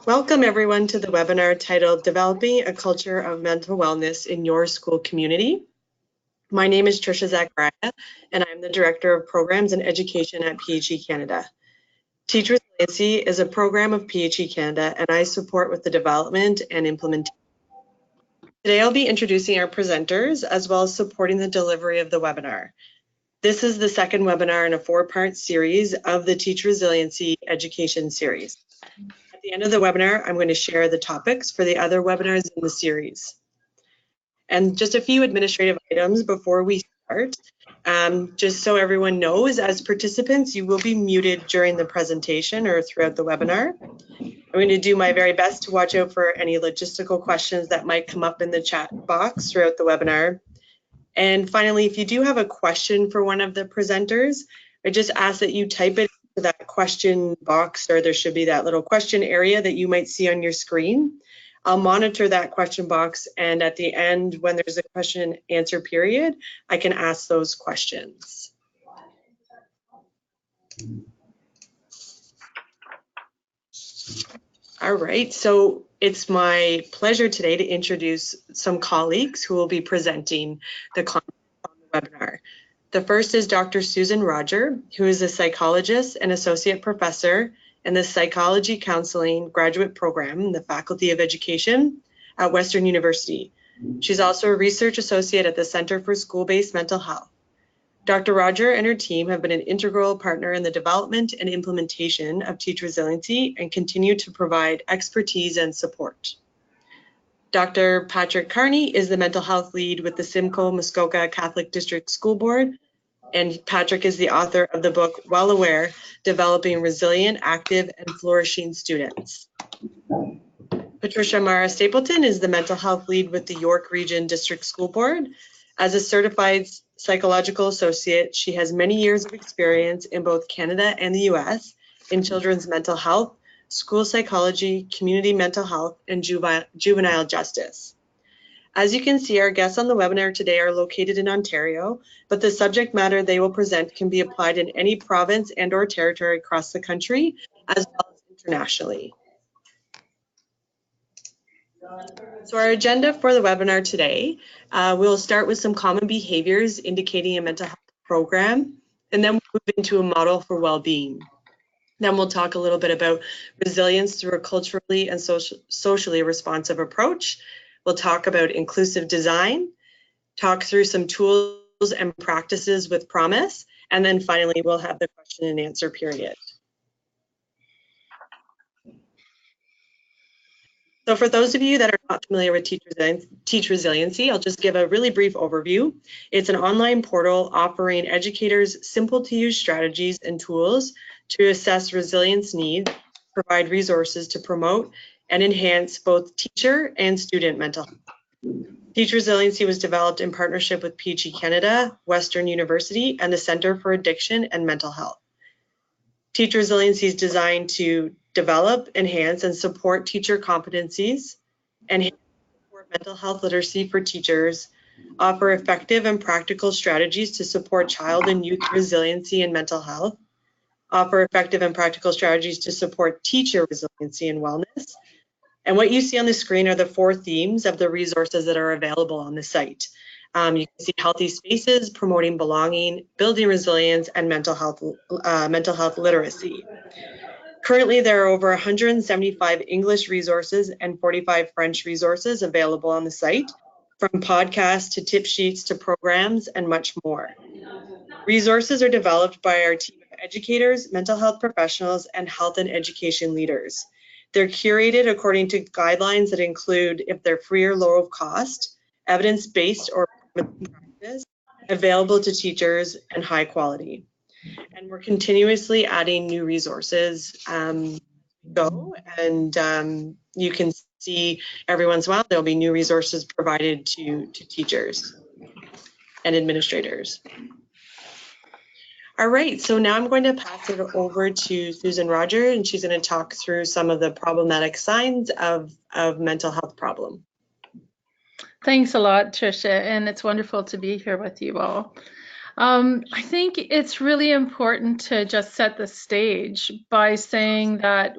Welcome everyone to the webinar titled Developing a Culture of Mental Wellness in Your School Community. My name is Trisha Zachariah and I'm the Director of Programs and Education at PHE Canada. Teach Resiliency is a program of PHE Canada and I support with the development and implementation. Today I'll be introducing our presenters as well as supporting the delivery of the webinar. This is the second webinar in a four-part series of the Teach Resiliency Education series. At the end of the webinar, I'm going to share the topics for the other webinars in the series. And just a few administrative items before we start. Just so everyone knows, as participants, you will be muted during the presentation or throughout the webinar. I'm going to do my very best to watch out for any logistical questions that might come up in the chat box throughout the webinar. And finally, if you do have a question for one of the presenters, I just ask that you type it into that question box, or there should be that little question area that you might see on your screen. I'll monitor that question box, and at the end, when there's a question and answer period, I can ask those questions. All right, so it's my pleasure today to introduce some colleagues who will be presenting the content on the webinar. The first is Dr. Susan Roger, who is a psychologist and associate professor in the Psychology Counseling Graduate Program in the Faculty of Education at Western University. She's also a research associate at the Center for School-Based Mental Health. Dr. Roger and her team have been an integral partner in the development and implementation of Teach Resiliency and continue to provide expertise and support. Dr. Patrick Carney is the mental health lead with the Simcoe Muskoka Catholic District School Board, and Patrick is the author of the book Well Aware, Developing Resilient, Active, and Flourishing Students. Patricia Mara Stapleton is the mental health lead with the York Region District School Board. As a certified psychological associate, she has many years of experience in both Canada and the US in children's mental health, school psychology, community mental health, and juvenile justice. As you can see, our guests on the webinar today are located in Ontario, but the subject matter they will present can be applied in any province and/or territory across the country, as well as internationally. So our agenda for the webinar today, we'll start with some common behaviors indicating a mental health program, and then we'll move into a model for well-being. Then we'll talk a little bit about resilience through a culturally and socially responsive approach. We'll talk about inclusive design, talk through some tools and practices with promise, and then finally we'll have the question and answer period. So for those of you that are not familiar with Teach Resiliency, I'll just give a really brief overview. It's an online portal offering educators simple to use strategies and tools to assess resilience needs, provide resources to promote and enhance both teacher and student mental health. Teach Resiliency was developed in partnership with PHE Canada, Western University, and the Center for Addiction and Mental Health. Teach Resiliency is designed to develop, enhance, and support teacher competencies, enhance mental health literacy for teachers, offer effective and practical strategies to support child and youth resiliency and mental health, offer effective and practical strategies to support teacher resiliency and wellness. And what you see on the screen are the 4 themes of the resources that are available on the site. You can see healthy spaces, promoting belonging, building resilience, and mental health literacy. Currently, there are over 175 English resources and 45 French resources available on the site, from podcasts to tip sheets to programs and much more. Resources are developed by our team of educators, mental health professionals, and health and education leaders. They're curated according to guidelines that include if they're free or low of cost, evidence-based or practice, available to teachers, and high quality. And we're continuously adding new resources and you can see every once in a while there'll be new resources provided to teachers and administrators. All right, so now I'm going to pass it over to Susan Roger, and she's going to talk through some of the problematic signs of mental health problem. Thanks a lot, Tricia, and it's wonderful to be here with you all. I think it's really important to just set the stage by saying that,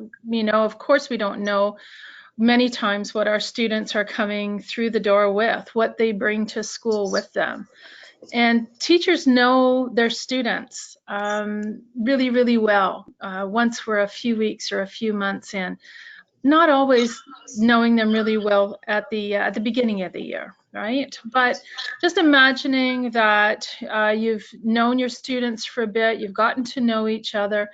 of course, we don't know many times what our students are coming through the door with, what they bring to school with them. And teachers know their students really, really well once we're a few weeks or a few months in, not always knowing them really well at the beginning of the year, right? But just imagining that you've known your students for a bit, you've gotten to know each other,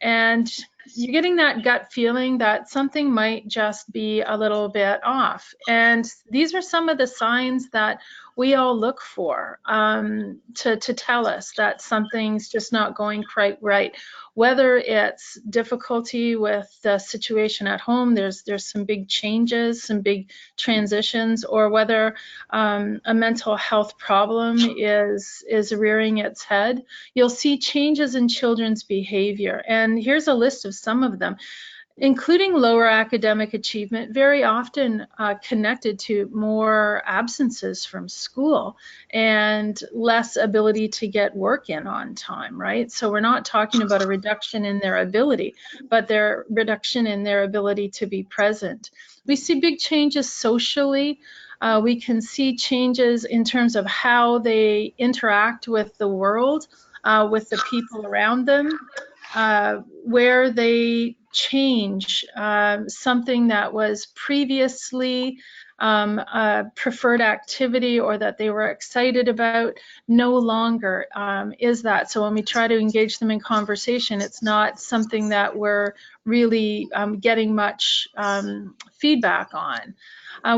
and you're getting that gut feeling that something might just be a little bit off. And these are some of the signs that we all look for to tell us that something's just not going quite right. Whether it's difficulty with the situation at home, there's some big changes, some big transitions, or whether a mental health problem is rearing its head, you'll see changes in children's behavior. And here's a list of some of them, including lower academic achievement, very often connected to more absences from school and less ability to get work in on time, right? So we're not talking about a reduction in their ability, but their reduction in their ability to be present. We see big changes socially. We can see changes in terms of how they interact with the world, with the people around them, where they change something that was previously a preferred activity or that they were excited about, no longer is that. So when we try to engage them in conversation, it's not something that we're really getting much feedback on.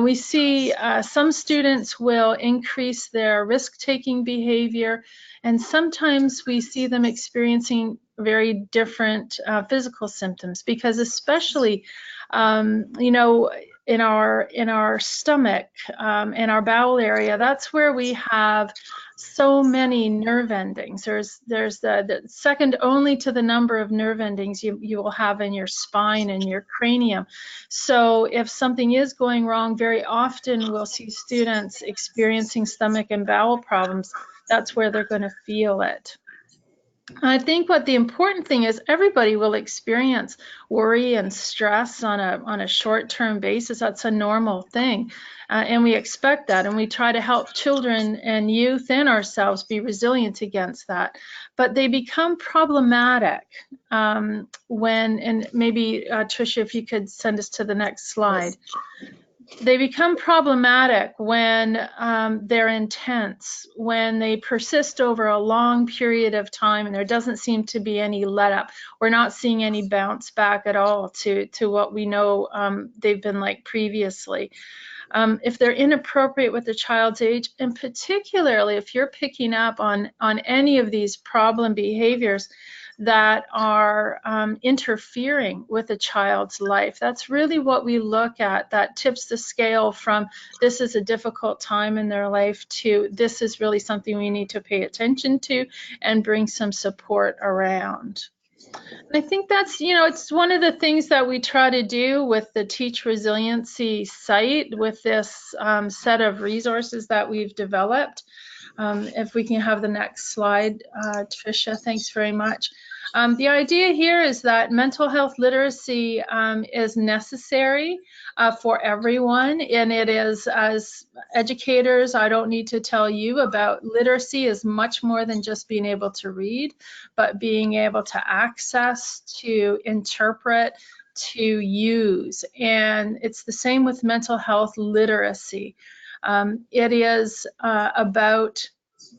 We see some students will increase their risk-taking behavior, and sometimes we see them experiencing very different physical symptoms, because especially, in our stomach, in our bowel area, that's where we have so many nerve endings. There's the second only to the number of nerve endings you will have in your spine and your cranium. So if something is going wrong, very often we'll see students experiencing stomach and bowel problems. That's where they're going to feel it. I think what the important thing is, everybody will experience worry and stress on a short-term basis. That's a normal thing, and we expect that, and we try to help children and youth and ourselves be resilient against that. But they become problematic when, and maybe Tricia, if you could send us to the next slide. They become problematic when they're intense, when they persist over a long period of time and there doesn't seem to be any let up. We're not seeing any bounce back at all to what we know they've been like previously. If they're inappropriate with the child's age, and particularly if you're picking up on any of these problem behaviors that are interfering with a child's life, that's really what we look at. That tips the scale from this is a difficult time in their life to this is really something we need to pay attention to and bring some support around. And I think that's, it's one of the things that we try to do with the Teach Resiliency site, with this set of resources that we've developed. If we can have the next slide, Tricia, thanks very much. The idea here is that mental health literacy is necessary for everyone, and it is, as educators, I don't need to tell you about literacy is much more than just being able to read, but being able to access, to interpret, to use. And it's the same with mental health literacy. It is about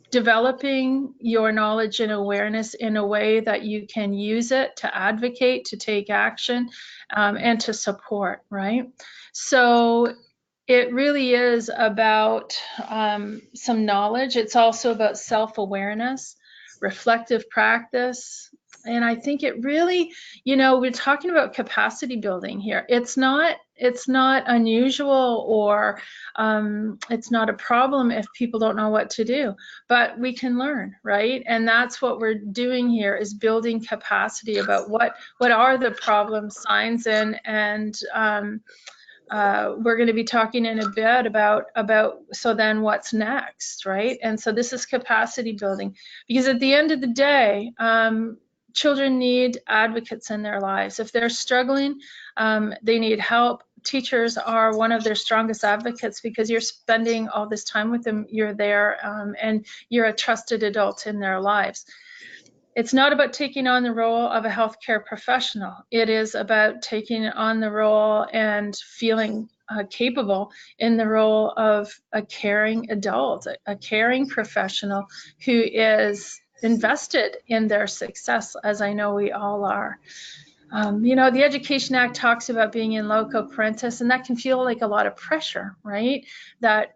developing your knowledge and awareness in a way that you can use it to advocate, to take action, and to support, right? So it really is about some knowledge. It's also about self-awareness, reflective practice. And I think it really, we're talking about capacity building here. It's not unusual, or it's not a problem if people don't know what to do, but we can learn, right? And that's what we're doing here, is building capacity about what are the problem signs, and we're going to be talking in a bit about so then what's next, right? And so this is capacity building, because at the end of the day, children need advocates in their lives. If they're struggling, they need help. Teachers are one of their strongest advocates because you're spending all this time with them, you're there, and you're a trusted adult in their lives. It's not about taking on the role of a healthcare professional. It is about taking on the role and feeling capable in the role of a caring adult, a caring professional who is invested in their success, as I know we all are. You know, the Education Act talks about being in loco parentis, and that can feel like a lot of pressure, right? That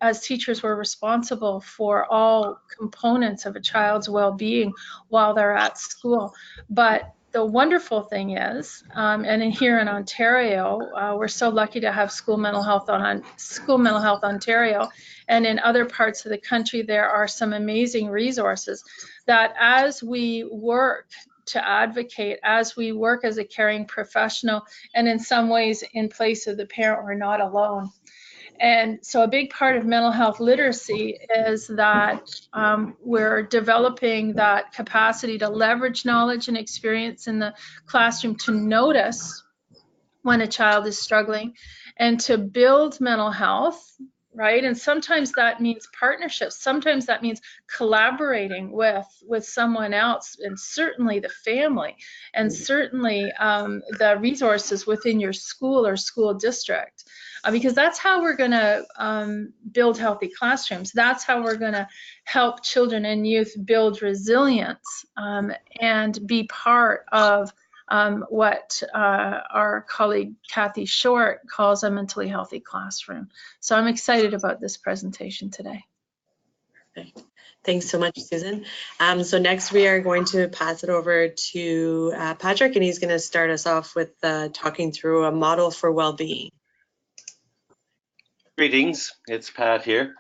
as teachers, we're responsible for all components of a child's well-being while they're at school. But the wonderful thing is, and here in Ontario, we're so lucky to have School Mental Health Ontario, and in other parts of the country, there are some amazing resources that as we work to advocate, as we work as a caring professional, and in some ways in place of the parent, we're not alone. And so a big part of mental health literacy is that we're developing that capacity to leverage knowledge and experience in the classroom to notice when a child is struggling and to build mental health, right? And sometimes that means partnerships. Sometimes that means collaborating with someone else, and certainly the family, and certainly the resources within your school or school district, because that's how we're going to build healthy classrooms. That's how we're going to help children and youth build resilience and be part of what our colleague Kathy Short calls a mentally healthy classroom. So I'm excited about this presentation today. Thanks so much, Susan. So next we are going to pass it over to Patrick, and he's going to start us off with talking through a model for well-being. Greetings, it's Pat here.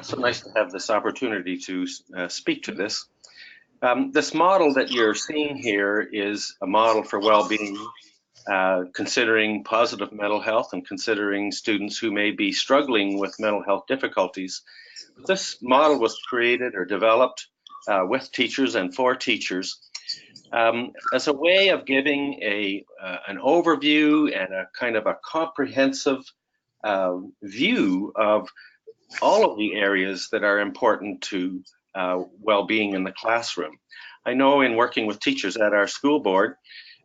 So nice to have this opportunity to speak to this. This model that you're seeing here is a model for well-being, considering positive mental health and considering students who may be struggling with mental health difficulties. This model was created or developed with teachers and for teachers as a way of giving an overview and a kind of a comprehensive view of all of the areas that are important to well-being in the classroom. I know in working with teachers at our school board,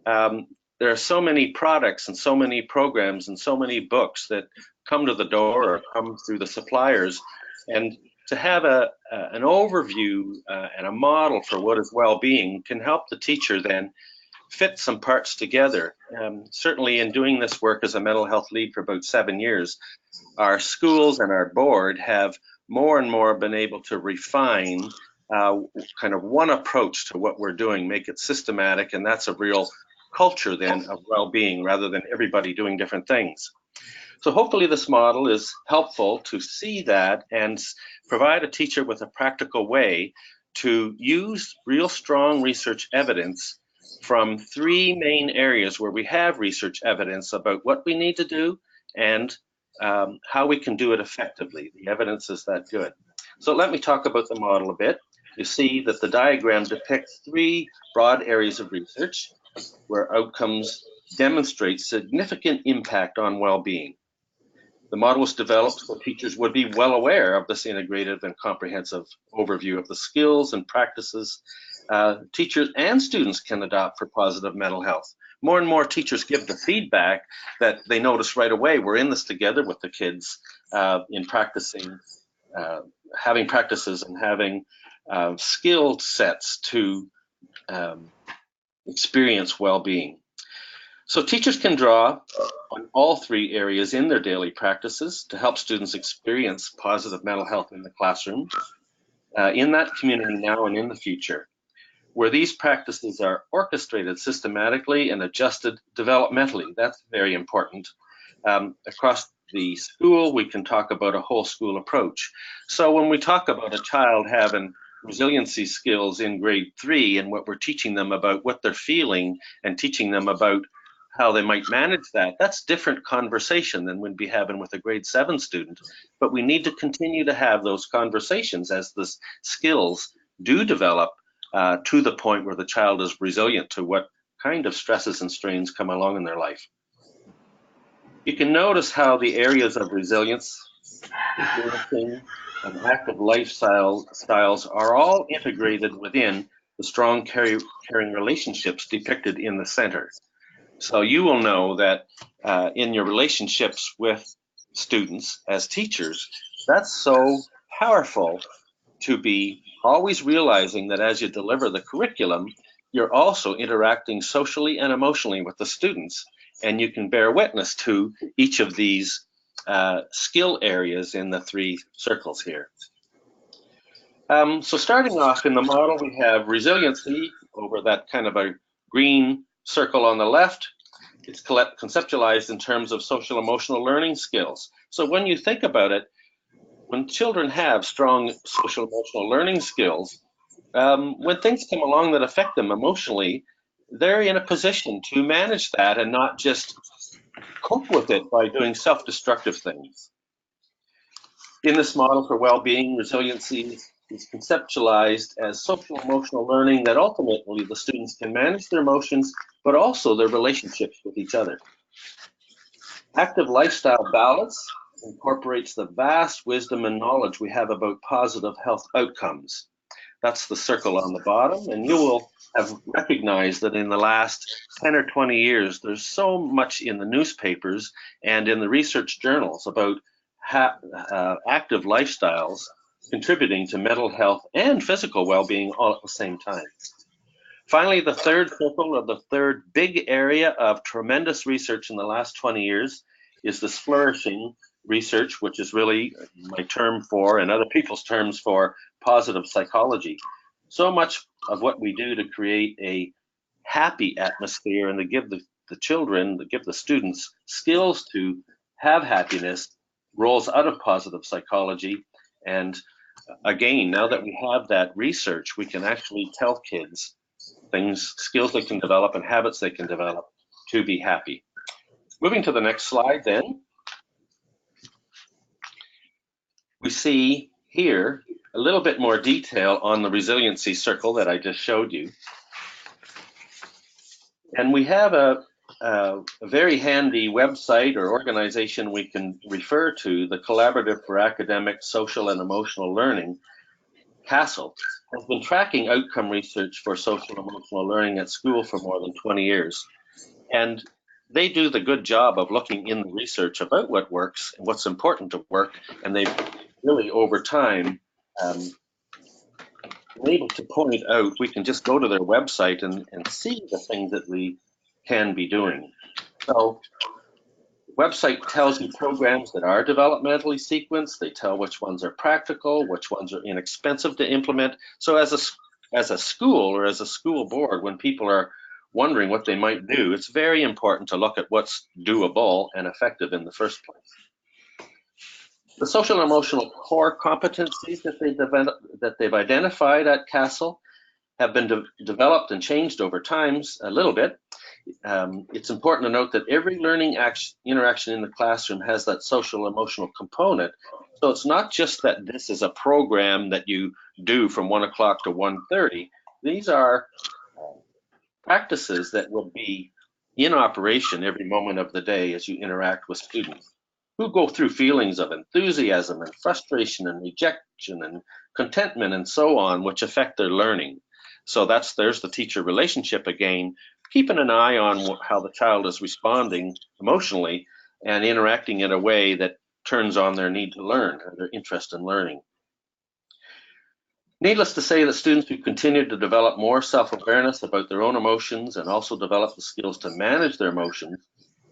there are so many products and so many programs and so many books that come to the door or come through the suppliers, and to have an overview and a model for what is well-being can help the teacher then fit some parts together. Certainly in doing this work as a mental health lead for about 7 years, our schools and our board have more and more been able to refine kind of one approach to what we're doing, make it systematic, and that's a real culture then of well-being rather than everybody doing different things. So hopefully this model is helpful to see that and provide a teacher with a practical way to use real strong research evidence from 3 main areas where we have research evidence about what we need to do and how we can do it effectively. The evidence is that good. So let me talk about the model a bit. You see that the diagram depicts 3 broad areas of research where outcomes demonstrate significant impact on well-being. The model was developed so teachers would be well aware of this integrative and comprehensive overview of the skills and practices teachers and students can adopt for positive mental health. More and more teachers give the feedback that they notice right away. We're in this together with the kids in practicing, having practices and having skill sets to experience well-being. So teachers can draw on all 3 areas in their daily practices to help students experience positive mental health in the classroom, in that community now and in the future, where these practices are orchestrated systematically and adjusted developmentally. That's very important. Across the school, we can talk about a whole school approach. So when we talk about a child having resiliency skills in grade 3 and what we're teaching them about what they're feeling and teaching them about how they might manage that, that's different conversation than we'd be having with a grade 7 student. But we need to continue to have those conversations as the skills do develop to the point where the child is resilient to what kind of stresses and strains come along in their life. You can notice how the areas of resilience, flourishing, and active lifestyles are all integrated within the strong caring relationships depicted in the center. So you will know that in your relationships with students as teachers, that's so powerful to be always realizing that as you deliver the curriculum, you're also interacting socially and emotionally with the students, and you can bear witness to each of these skill areas in the 3 circles here. So starting off in the model, we have resiliency over that kind of a green circle on the left. It's conceptualized in terms of social emotional learning skills. So when you think about it, when children have strong social emotional learning skills, when things come along that affect them emotionally, they're in a position to manage that and not just cope with it by doing self-destructive things. In this model for well-being, resiliency is conceptualized as social emotional learning that ultimately the students can manage their emotions, but also their relationships with each other. Active lifestyle balance incorporates the vast wisdom and knowledge we have about positive health outcomes. That's the circle on the bottom, and you will have recognized that in the last 10 or 20 years, there's so much in the newspapers and in the research journals about active lifestyles contributing to mental health and physical well-being all at the same time. Finally, the third circle, or the third big area of tremendous research in the last 20 years, is this flourishing research, which is really my term for, and other people's terms for, positive psychology. So much of what we do to create a happy atmosphere and to give the children, to give the students skills to have happiness rolls out of positive psychology. And again, now that we have that research, we can actually tell kids things, skills they can develop and habits they can develop to be happy. Moving to the next slide then, we see here a little bit more detail on the resiliency circle that I just showed you. And we have a very handy website or organization we can refer to, the Collaborative for Academic, Social and Emotional Learning, CASEL, has been tracking outcome research for social and emotional learning at school for more than 20 years. And they do the good job of looking in the research about what works and what's important to work, and they've really over time been able to point out, we can just go to their website and see the things that we can be doing. So the website tells you programs that are developmentally sequenced. They tell which ones are practical, which ones are inexpensive to implement. So as a school or as a school board, when people are wondering what they might do, it's very important to look at what's doable and effective in the first place. The social and emotional core competencies that they've identified at CASEL have been developed and changed over time a little bit. It's important to note that every learning interaction in the classroom has that social emotional component. So it's not just that this is a program that you do from 1 o'clock to 1:30. These are practices that will be in operation every moment of the day as you interact with students who go through feelings of enthusiasm and frustration and rejection and contentment and so on, which affect their learning. So there's the teacher relationship again, keeping an eye on how the child is responding emotionally and interacting in a way that turns on their need to learn or their interest in learning. Needless to say that students who continue to develop more self-awareness about their own emotions and also develop the skills to manage their emotions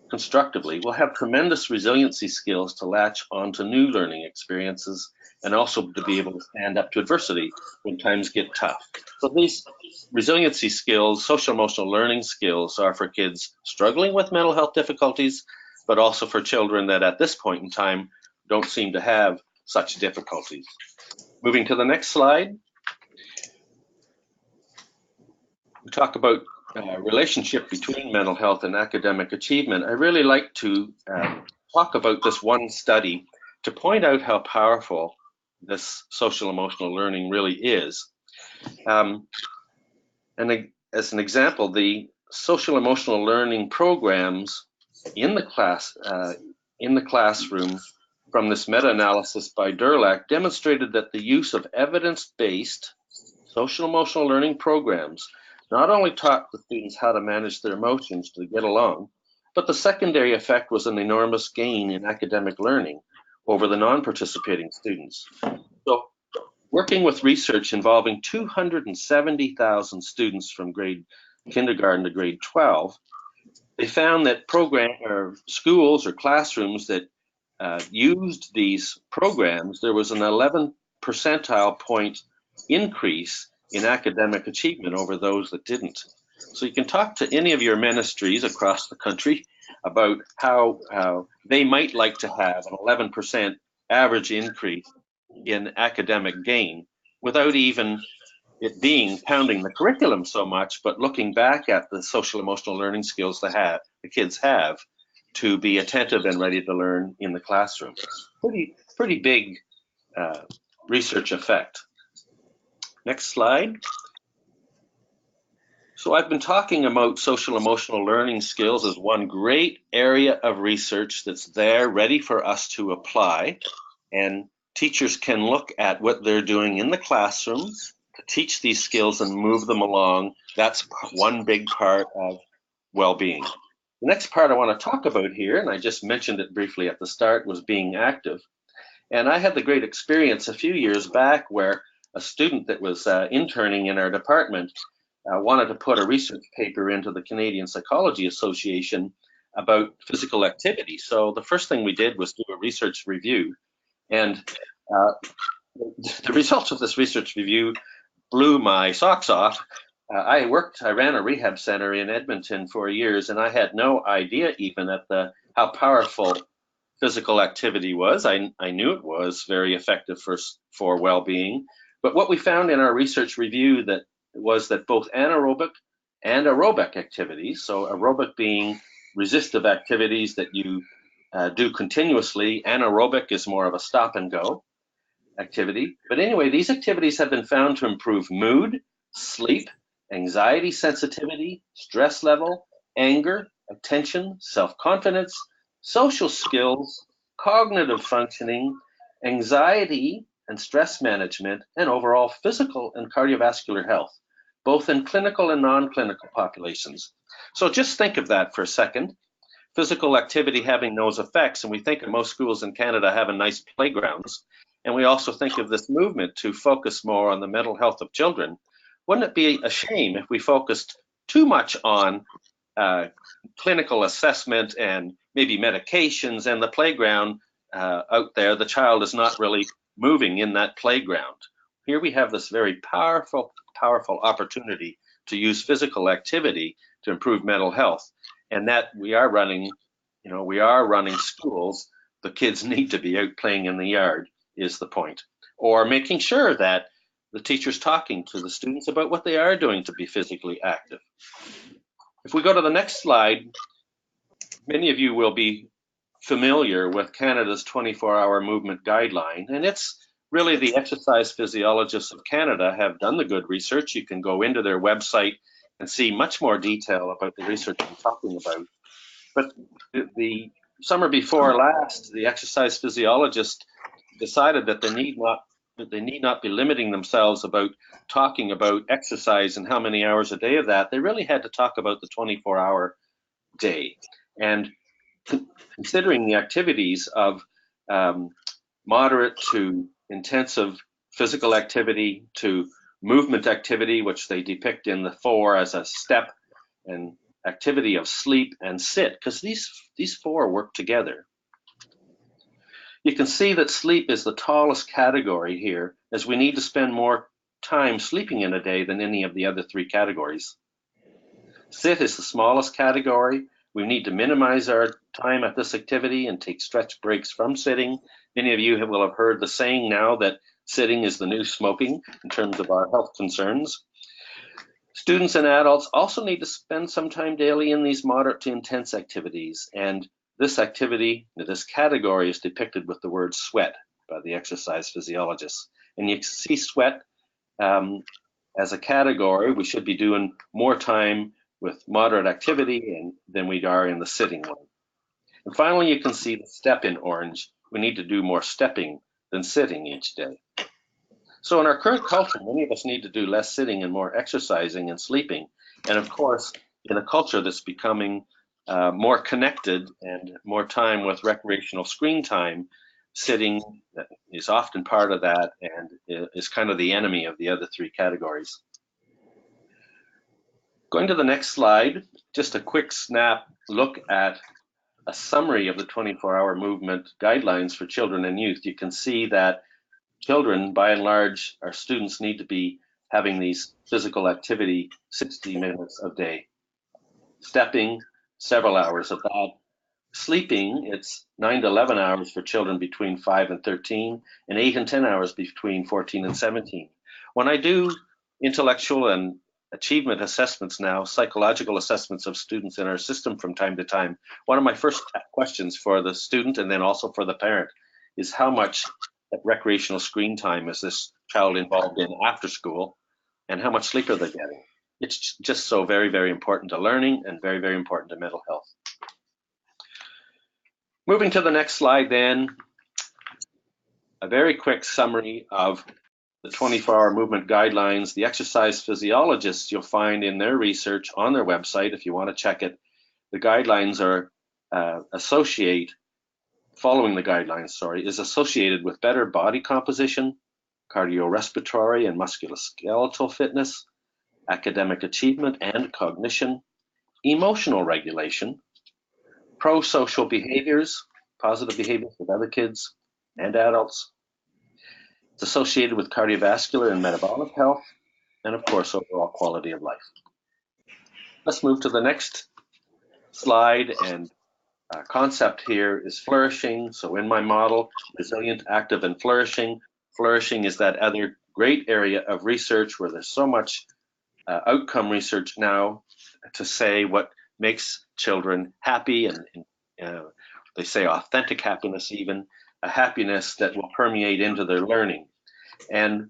constructively will have tremendous resiliency skills to latch onto new learning experiences and also to be able to stand up to adversity when times get tough. So these resiliency skills, social emotional learning skills, are for kids struggling with mental health difficulties, but also for children that at this point in time don't seem to have such difficulties. Moving to the next slide. we talk about relationship between mental health and academic achievement, I really like to talk about this one study to point out how powerful this social emotional learning really is. And as an example, the social emotional learning programs in the classroom from this meta-analysis by Durlak demonstrated that the use of evidence-based social emotional learning programs not only taught the students how to manage their emotions to get along, but the secondary effect was an enormous gain in academic learning over the non-participating students. So, working with research involving 270,000 students from grade kindergarten to grade 12, they found that schools or classrooms that used these programs, there was an 11 percentile point increase in academic achievement over those that didn't. So you can talk to any of your ministries across the country about how they might like to have an 11% average increase in academic gain without even it being pounding the curriculum so much, but looking back at the social emotional learning skills the kids have to be attentive and ready to learn in the classroom. Pretty big research effect. Next slide. So I've been talking about social emotional learning skills as one great area of research that's there ready for us to apply, and teachers can look at what they're doing in the classrooms to teach these skills and move them along. That's one big part of well-being. The next part I want to talk about here, and I just mentioned it briefly at the start, was being active. And I had the great experience a few years back where a student that was interning in our department wanted to put a research paper into the Canadian Psychology Association about physical activity. So the first thing we did was do a research review. And the results of this research review blew my socks off. I ran a rehab center in Edmonton for years, and I had no idea even at how powerful physical activity was. I knew it was very effective for well-being. But what we found in our research review was that both anaerobic and aerobic activities, so aerobic being resistive activities that you do continuously, anaerobic is more of a stop and go activity. But anyway, these activities have been found to improve mood, sleep, anxiety sensitivity, stress level, anger, attention, self-confidence, social skills, cognitive functioning, anxiety and stress management, and overall physical and cardiovascular health, both in clinical and non-clinical populations. So just think of that for a second. Physical activity having those effects, and we think of most schools in Canada having nice playgrounds, and we also think of this movement to focus more on the mental health of children. Wouldn't it be a shame if we focused too much on clinical assessment and maybe medications, and the playground out there, the child is not really moving in that playground? Here we have this very powerful opportunity to use physical activity to improve mental health. And that we are running schools. The kids need to be out playing in the yard is the point. Or making sure that the teacher's talking to the students about what they are doing to be physically active. If we go to the next slide, many of you will be familiar with Canada's 24-hour movement guideline, and it's really the exercise physiologists of Canada have done the good research. You can go into their website and see much more detail about the research I'm talking about. But the summer before last, the exercise physiologists decided that they need not be limiting themselves about talking about exercise and how many hours a day of that. They really had to talk about the 24-hour day. And considering the activities of moderate to intensive physical activity to movement activity, which they depict in the 4 as a step, and activity of sleep and sit, because these 4 work together. You can see that sleep is the tallest category here, as we need to spend more time sleeping in a day than any of the other 3 categories. Sit is the smallest category. We need to minimize our time at this activity and take stretch breaks from sitting. Many of you will have heard the saying now that sitting is the new smoking in terms of our health concerns. Students and adults also need to spend some time daily in these moderate to intense activities, and this activity, this category, is depicted with the word sweat by the exercise physiologists. And you see sweat as a category. We should be doing more time with moderate activity than we are in the sitting one. And finally, you can see the step in orange. We need to do more stepping than sitting each day. So in our current culture, many of us need to do less sitting and more exercising and sleeping. And of course, in a culture that's becoming more connected and more time with recreational screen time, sitting is often part of that and is kind of the enemy of the other three categories. Going to the next slide, just a quick snap look at a summary of the 24-hour movement guidelines for children and youth. You can see that children, by and large, our students need to be having these physical activity 60 minutes a day. Stepping, several hours of that. Sleeping, it's 9 to 11 hours for children between 5 and 13, and 8 and 10 hours between 14 and 17. When I do intellectual and achievement assessments now, psychological assessments of students in our system from time to time, one of my first questions for the student and then also for the parent is how much recreational screen time is this child involved in after school, and how much sleep are they getting? It's just so very, very important to learning and very, very important to mental health. Moving to the next slide then, a very quick summary of the 24-hour movement guidelines. The exercise physiologists, you'll find in their research on their website, if you want to check it, the guidelines are following the guidelines, is associated with better body composition, cardiorespiratory and musculoskeletal fitness, academic achievement and cognition, emotional regulation, pro-social behaviors, positive behaviors with other kids and adults. It's associated with cardiovascular and metabolic health, and of course, overall quality of life. Let's move to the next slide, and concept here is flourishing. So in my model, resilient, active, and flourishing. Flourishing is that other great area of research where there's so much outcome research now to say what makes children happy, and they say authentic happiness, even a happiness that will permeate into their learning. And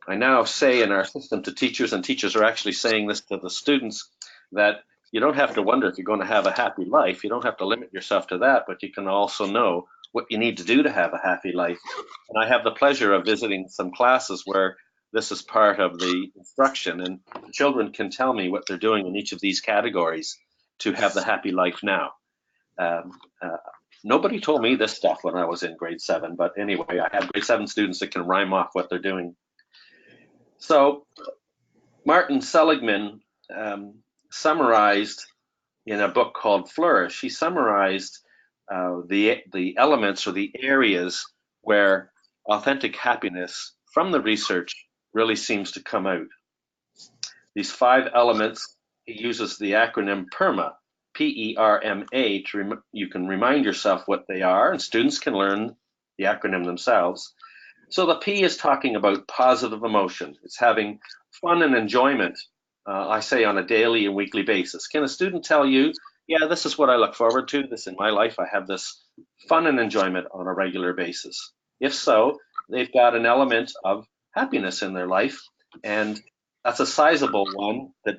I now say in our system to teachers, and teachers are actually saying this to the students, that you don't have to wonder if you're going to have a happy life. You don't have to limit yourself to that, but you can also know what you need to do to have a happy life. And I have the pleasure of visiting some classes where this is part of the instruction, and children can tell me what they're doing in each of these categories to have the happy life now. Nobody told me this stuff when I was in grade 7, but anyway, I have grade 7 students that can rhyme off what they're doing. So Martin Seligman summarized in a book called Flourish, he summarized the elements or the areas where authentic happiness from the research really seems to come out. These 5 elements, he uses the acronym PERMA, P-E-R-M-A, you can remind yourself what they are, and students can learn the acronym themselves. So the P is talking about positive emotion. It's having fun and enjoyment, I say, on a daily and weekly basis. Can a student tell you, yeah, this is what I look forward to, this in my life, I have this fun and enjoyment on a regular basis? If so, they've got an element of happiness in their life, and that's a sizable one that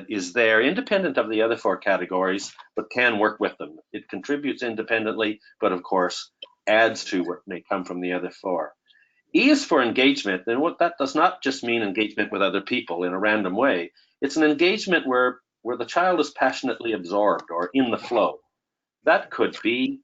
is there independent of the other 4 categories, but can work with them. It contributes independently, but of course adds to what may come from the other 4. E is for engagement, and what that does not just mean engagement with other people in a random way. It's an engagement where the child is passionately absorbed or in the flow. That could be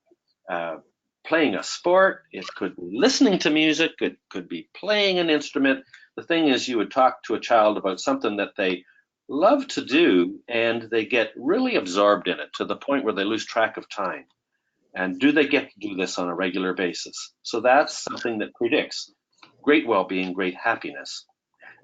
playing a sport, it could be listening to music, it could be playing an instrument. The thing is, you would talk to a child about something that they love to do, and they get really absorbed in it to the point where they lose track of time. And do they get to do this on a regular basis? So that's something that predicts great well-being, great happiness.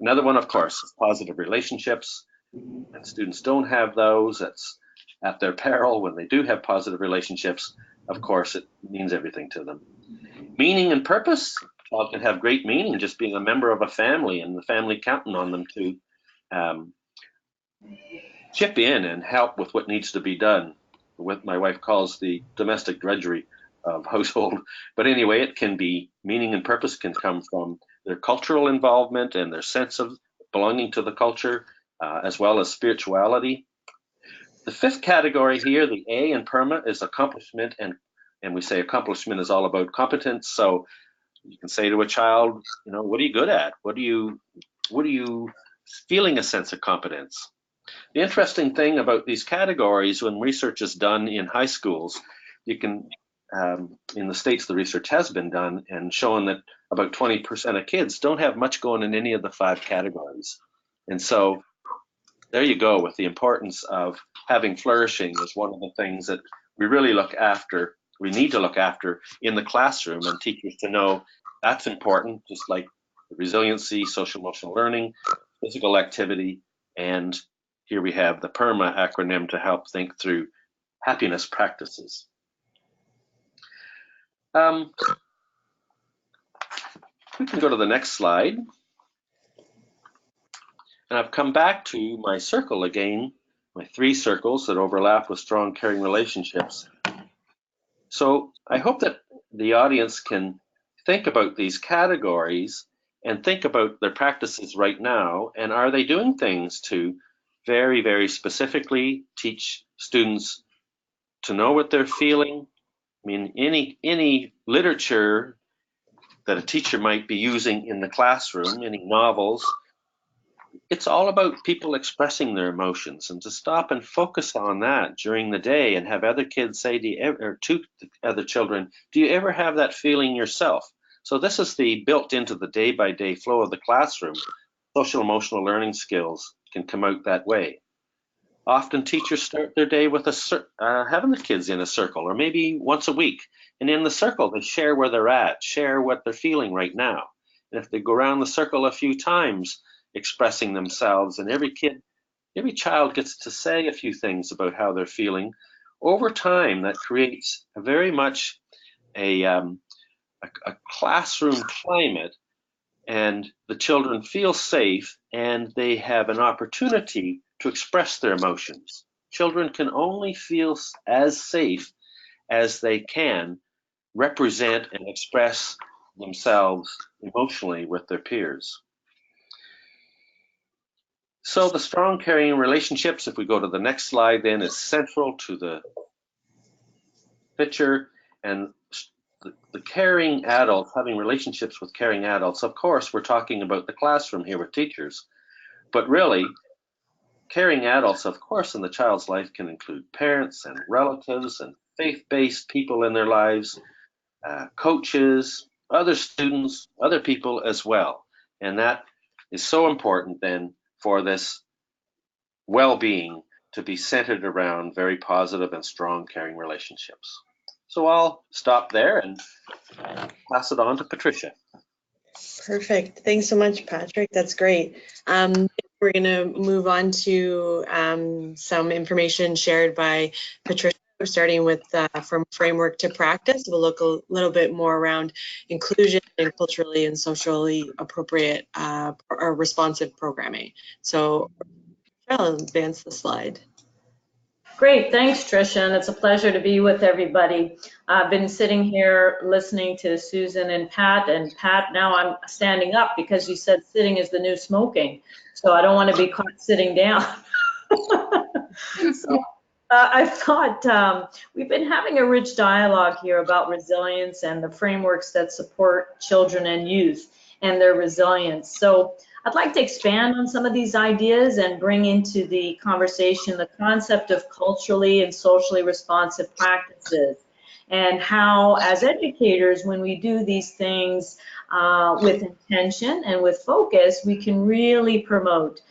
Another one, of course, is positive relationships. And students don't have those. It's at their peril. When they do have positive relationships, of course, it means everything to them. Meaning and purpose. A child can have great meaning just being a member of a family and the family counting on them to chip in and help with what needs to be done, what my wife calls the domestic drudgery of household. But anyway, it can be meaning and purpose can come from their cultural involvement and their sense of belonging to the culture, as well as spirituality. The fifth category here, the A in PERMA, is accomplishment, and we say accomplishment is all about competence. So you can say to a child, you know, what are you good at? What are you feeling a sense of competence? The interesting thing about these categories, when research is done in high schools, you can, in the States, the research has been done and shown that about 20% of kids don't have much going in any of the 5 categories. And so there you go with the importance of having flourishing as one of the things that we really look after, we need to look after in the classroom, and teachers to know that's important, just like resiliency, social emotional learning, physical activity, and here we have the PERMA acronym to help think through happiness practices. We can go to the next slide. And I've come back to my circle again, my 3 circles that overlap with strong, caring relationships. So I hope that the audience can think about these categories and think about their practices right now, and are they doing things to very, very specifically teach students to know what they're feeling? I mean, any literature that a teacher might be using in the classroom, any novels, it's all about people expressing their emotions, and to stop and focus on that during the day and have other kids say to other children, do you ever have that feeling yourself? So this is the built into the day-by-day flow of the classroom. Social emotional learning skills can come out that way. Often teachers start their day with having the kids in a circle, or maybe once a week. And in the circle, they share where they're at, share what they're feeling right now. And if they go around the circle a few times, expressing themselves, and every child gets to say a few things about how they're feeling, over time that creates a very much a classroom climate, and the children feel safe and they have an opportunity to express their emotions. Children can only feel as safe as they can represent and express themselves emotionally with their peers. So the strong caring relationships, if we go to the next slide, then is central to the picture, and the caring adults, having relationships with caring adults. Of course, we're talking about the classroom here with teachers, but really caring adults, of course, in the child's life can include parents and relatives and faith-based people in their lives, coaches, other students, other people as well. And that is so important then for this well-being to be centered around very positive and strong caring relationships. So I'll stop there and pass it on to Patricia. Perfect. Thanks so much, Patrick. That's great. We're going to move on to some information shared by Patricia, starting with from framework to practice. We'll look a little bit more around inclusion and culturally and socially appropriate or responsive programming. So I'll advance the slide. Great, thanks Tricia, and it's a pleasure to be with everybody. I've been sitting here listening to Susan and Pat, now I'm standing up because you said sitting is the new smoking, so I don't want to be caught sitting down. So I thought we've been having a rich dialogue here about resilience and the frameworks that support children and youth and their resilience. So I'd like to expand on some of these ideas and bring into the conversation the concept of culturally and socially responsive practices, and how, as educators, when we do these things with intention and with focus, we can really promote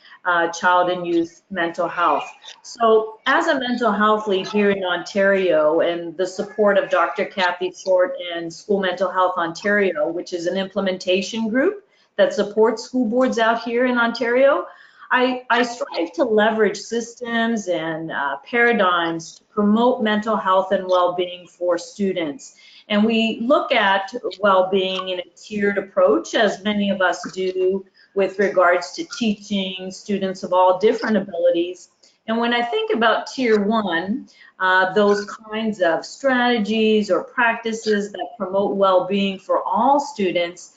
child and youth mental health. So as a mental health lead here in Ontario, and the support of Dr. Kathy Short and School Mental Health Ontario, which is an implementation group that supports school boards out here in Ontario, I strive to leverage systems and paradigms to promote mental health and well-being for students. And we look at well-being in a tiered approach, as many of us do, with regards to teaching students of all different abilities, And when I think about tier 1, those kinds of strategies or practices that promote well-being for all students,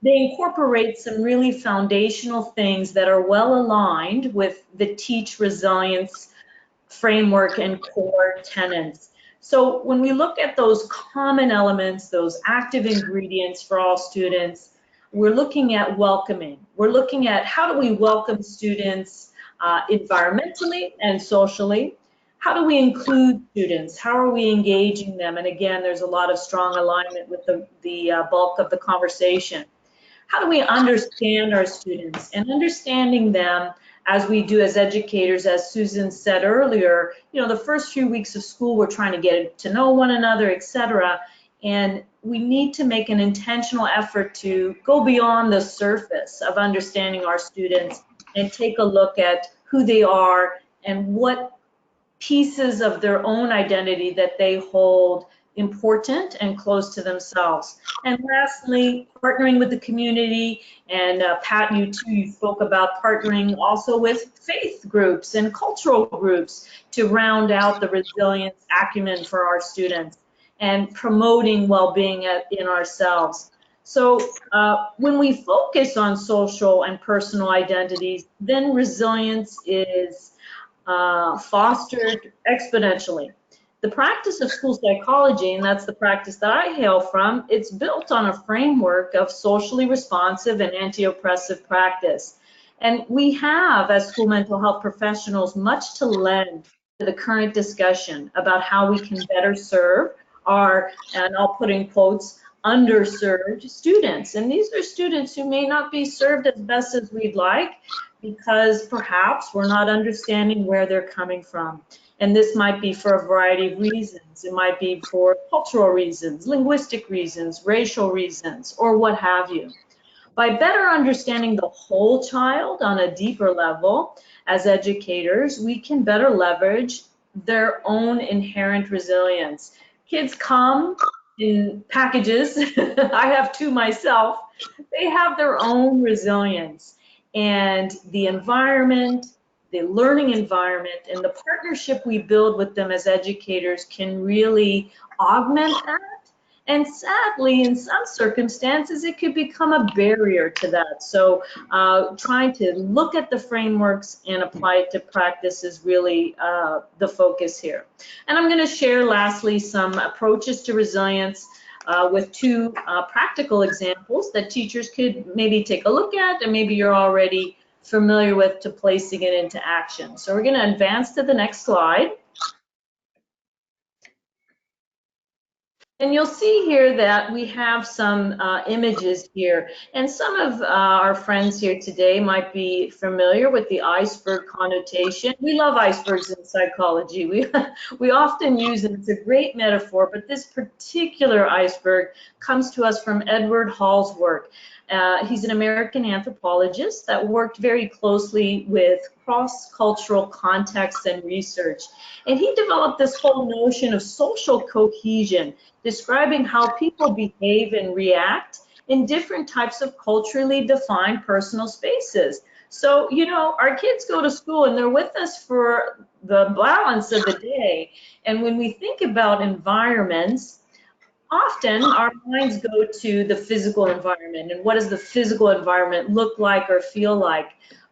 they incorporate some really foundational things that are well aligned with the Teach Resilience framework and core tenets. So when we look at those common elements, those active ingredients for all students, we're looking at welcoming. We're looking at how do we welcome students environmentally and socially. How do we include students? How are we engaging them? And again, there's a lot of strong alignment with the bulk of the conversation. How do we understand our students? And understanding them as we do as educators, as Susan said earlier, you know, the first few weeks of school, we're trying to get to know one another, etc. And we need to make an intentional effort to go beyond the surface of understanding our students and take a look at who they are and what pieces of their own identity that they hold important and close to themselves. And lastly, partnering with the community, and Pat, you too, you spoke about partnering also with faith groups and cultural groups to round out the resilience acumen for our students and promoting well-being in ourselves. So when we focus on social and personal identities, then resilience is fostered exponentially. The practice of school psychology, and that's the practice that I hail from, it's built on a framework of socially responsive and anti-oppressive practice. And we have, as school mental health professionals, much to lend to the current discussion about how we can better serve our, and I'll put in quotes, underserved students. And these are students who may not be served as best as we'd like, because perhaps we're not understanding where they're coming from. And this might be for a variety of reasons. It might be for cultural reasons, linguistic reasons, racial reasons, or what have you. By better understanding the whole child on a deeper level, as educators, we can better leverage their own inherent resilience. Kids come in packages. I have two myself. They have their own resilience. And the environment, the learning environment, and the partnership we build with them as educators can really augment that. And sadly, in some circumstances, it could become a barrier to that. So trying to look at the frameworks and apply it to practice is really the focus here. And I'm going to share lastly some approaches to resilience with two practical examples that teachers could maybe take a look at, and maybe you're already familiar with, to placing it into action. So we're going to advance to the next slide. And you'll see here that we have some images here. And some of our friends here today might be familiar with the iceberg connotation. We love icebergs in psychology. We often use it. It's a great metaphor, but this particular iceberg comes to us from Edward Hall's work. He's an American anthropologist that worked very closely with cross-cultural contexts and research. And he developed this whole notion of social cohesion, describing how people behave and react in different types of culturally defined personal spaces. So, you know, our kids go to school and they're with us for the balance of the day. And when we think about environments, often our minds go to the physical environment and what does the physical environment look like or feel like.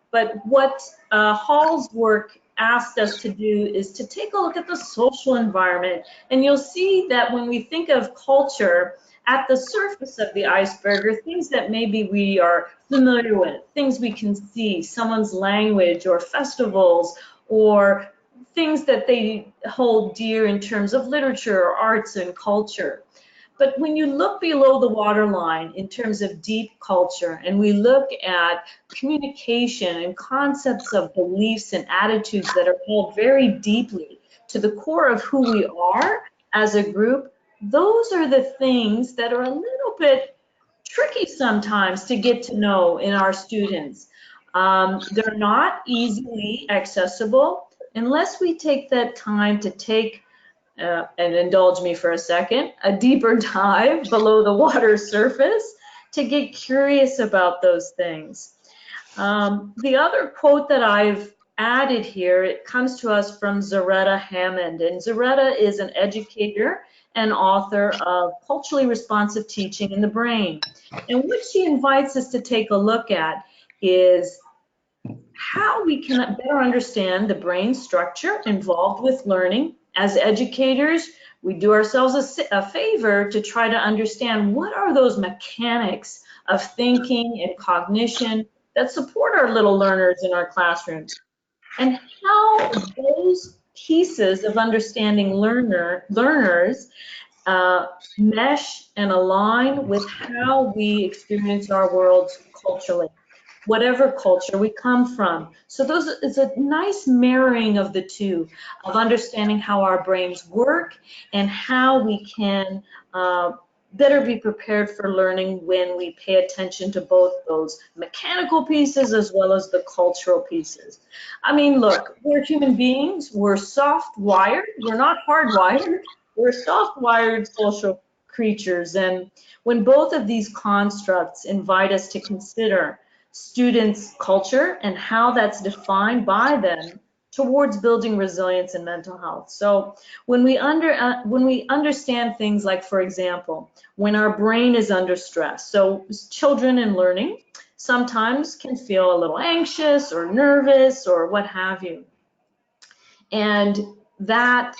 But what Hall's work asked us to do is to take a look at the social environment. And you'll see that when we think of culture, at the surface of the iceberg are things that maybe we are familiar with, things we can see, someone's language or festivals, or things that they hold dear in terms of literature or arts and culture. But when you look below the waterline in terms of deep culture, and we look at communication and concepts of beliefs and attitudes that are held very deeply to the core of who we are as a group, those are the things that are a little bit tricky sometimes to get to know in our students. They're not easily accessible unless we take that time to take and indulge me for a second, a deeper dive below the water surface to get curious about those things. The other quote that I've added here, it comes to us from Zaretta Hammond. And Zaretta is an educator and author of Culturally Responsive Teaching in the Brain. And what she invites us to take a look at is how we can better understand the brain structure involved with learning. As educators, we do ourselves a favor to try to understand what are those mechanics of thinking and cognition that support our little learners in our classrooms, and how those pieces of understanding learners mesh and align with how we experience our worlds culturally, whatever culture we come from. So those is a nice marrying of the two, of understanding how our brains work and how we can better be prepared for learning when we pay attention to both those mechanical pieces as well as the cultural pieces. I mean, look, we're human beings, we're soft wired, we're not hardwired, we're soft wired social creatures. And when both of these constructs invite us to consider students' culture and how that's defined by them towards building resilience and mental health. So when we understand things like, for example, when our brain is under stress, so children in learning sometimes can feel a little anxious or nervous or what have you. And that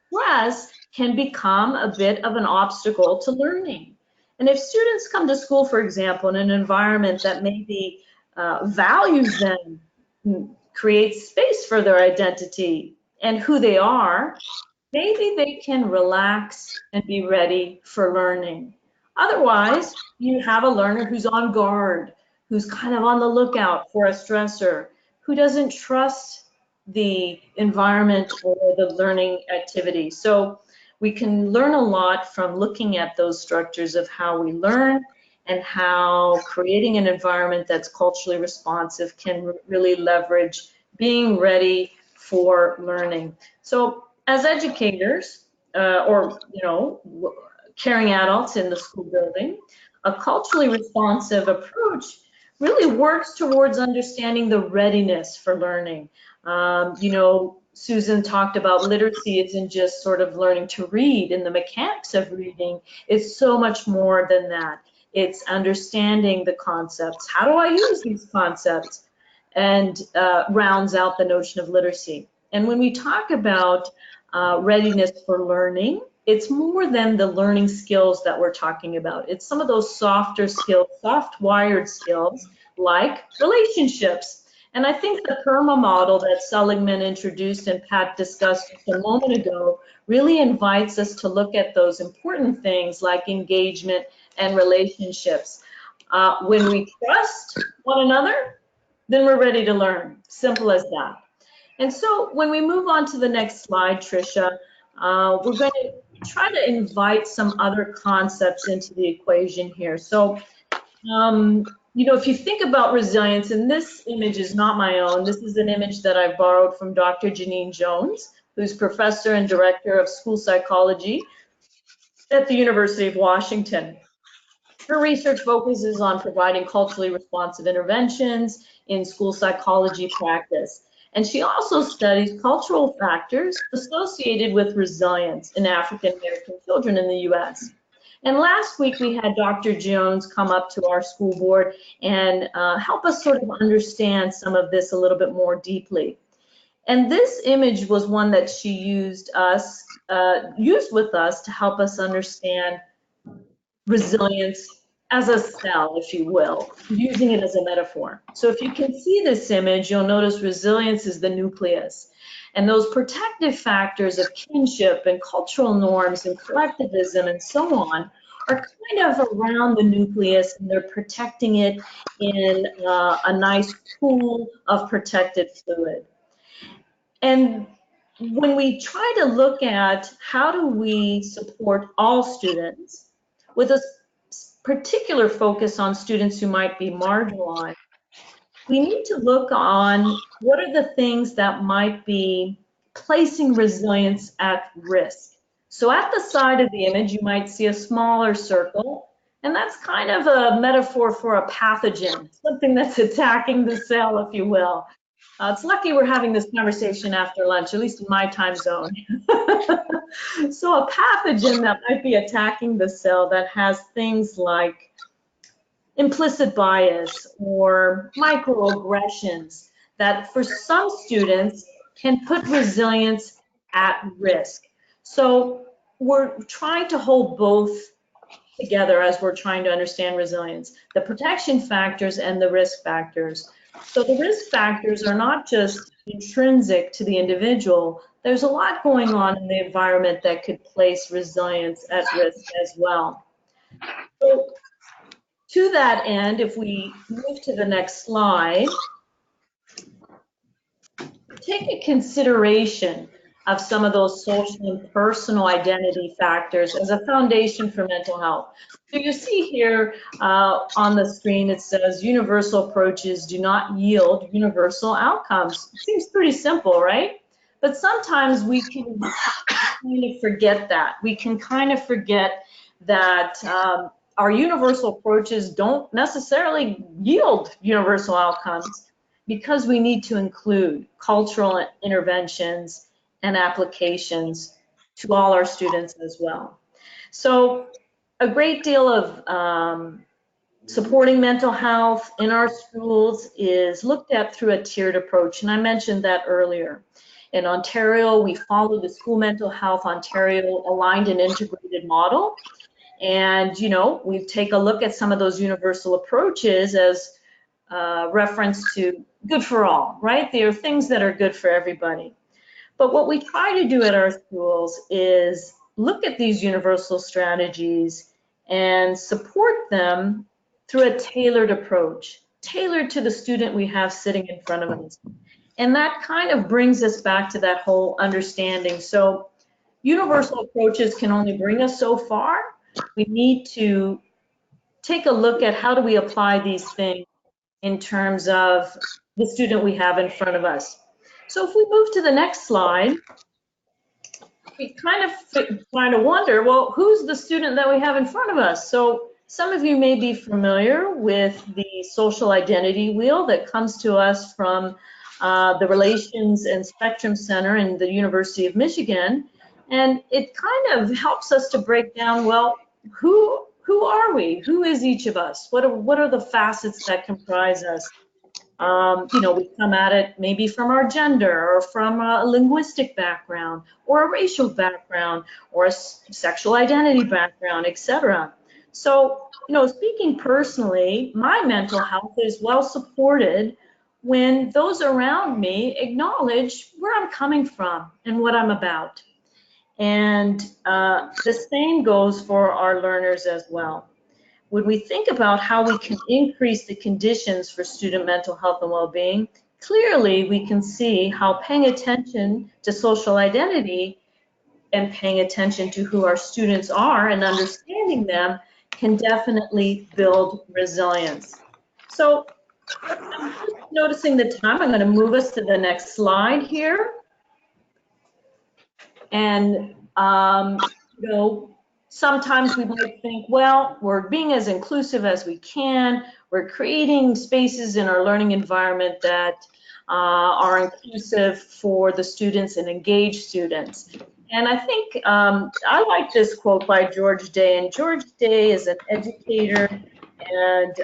stress can become a bit of an obstacle to learning. And if students come to school, for example, in an environment that maybe values them, creates space for their identity and who they are, maybe they can relax and be ready for learning. Otherwise, you have a learner who's on guard, who's kind of on the lookout for a stressor, who doesn't trust the environment or the learning activity. So we can learn a lot from looking at those structures of how we learn and how creating an environment that's culturally responsive can really leverage being ready for learning. So as educators, or caring adults in the school building, a culturally responsive approach really works towards understanding the readiness for learning. Susan talked about literacy isn't just sort of learning to read and the mechanics of reading. It's so much more than that. It's understanding the concepts. How do I use these concepts? And rounds out the notion of literacy. And when we talk about readiness for learning, it's more than the learning skills that we're talking about. It's some of those softer skills, soft-wired skills, like relationships. And I think the PERMA model that Seligman introduced and Pat discussed just a moment ago really invites us to look at those important things like engagement and relationships. When we trust one another, then we're ready to learn. Simple as that. And so when we move on to the next slide, Tricia, we're going to try to invite some other concepts into the equation here. So, if you think about resilience, and this image is not my own, this is an image that I borrowed from Dr. Janine Jones, who's professor and director of school psychology at the University of Washington. Her research focuses on providing culturally responsive interventions in school psychology practice. And she also studies cultural factors associated with resilience in African American children in the US. And last week we had Dr. Jones come up to our school board and help us sort of understand some of this a little bit more deeply. And this image was one that she used with us to help us understand resilience as a cell, if you will, using it as a metaphor. So if you can see this image, you'll notice resilience is the nucleus. And those protective factors of kinship and cultural norms and collectivism and so on are kind of around the nucleus, and they're protecting it in a nice pool of protected fluid. And when we try to look at how do we support all students with a particular focus on students who might be marginalized, we need to look on what are the things that might be placing resilience at risk. So at the side of the image, you might see a smaller circle, and that's kind of a metaphor for a pathogen, something that's attacking the cell, if you will. It's lucky we're having this conversation after lunch, at least in my time zone. So a pathogen that might be attacking the cell that has things like implicit bias or microaggressions that for some students can put resilience at risk. So we're trying to hold both together as we're trying to understand resilience, the protection factors and the risk factors. So the risk factors are not just intrinsic to the individual. There's a lot going on in the environment that could place resilience at risk as well. So to that end, if we move to the next slide, take a consideration of some of those social and personal identity factors as a foundation for mental health. So you see here on the screen, it says universal approaches do not yield universal outcomes. It seems pretty simple, right? But sometimes we can kind of forget that. We can kind of forget that our universal approaches don't necessarily yield universal outcomes, because we need to include cultural interventions and applications to all our students as well. So a great deal of supporting mental health in our schools is looked at through a tiered approach, and I mentioned that earlier. In Ontario, we follow the School Mental Health Ontario aligned and integrated model, and we take a look at some of those universal approaches as reference to good for all, right? They are things that are good for everybody. But what we try to do at our schools is look at these universal strategies and support them through a tailored approach, tailored to the student we have sitting in front of us. And that kind of brings us back to that whole understanding. So universal approaches can only bring us so far. We need to take a look at how do we apply these things in terms of the student we have in front of us. So if we move to the next slide, we kind of wonder, well, who's the student that we have in front of us? So some of you may be familiar with the social identity wheel that comes to us from the Relations and Spectrum Center in the University of Michigan. And it kind of helps us to break down, well, who are we? Who is each of us? What are the facets that comprise us? We come at it maybe from our gender or from a linguistic background or a racial background or a sexual identity background, etc. So, speaking personally, my mental health is well supported when those around me acknowledge where I'm coming from and what I'm about. And the same goes for our learners as well. When we think about how we can increase the conditions for student mental health and well-being, clearly we can see how paying attention to social identity and paying attention to who our students are and understanding them can definitely build resilience. So I'm just noticing the time. I'm going to move us to the next slide here. And, sometimes we might think, well, we're being as inclusive as we can. We're creating spaces in our learning environment that are inclusive for the students and engaged students. And I think I like this quote by George Day. And George Day is an educator, and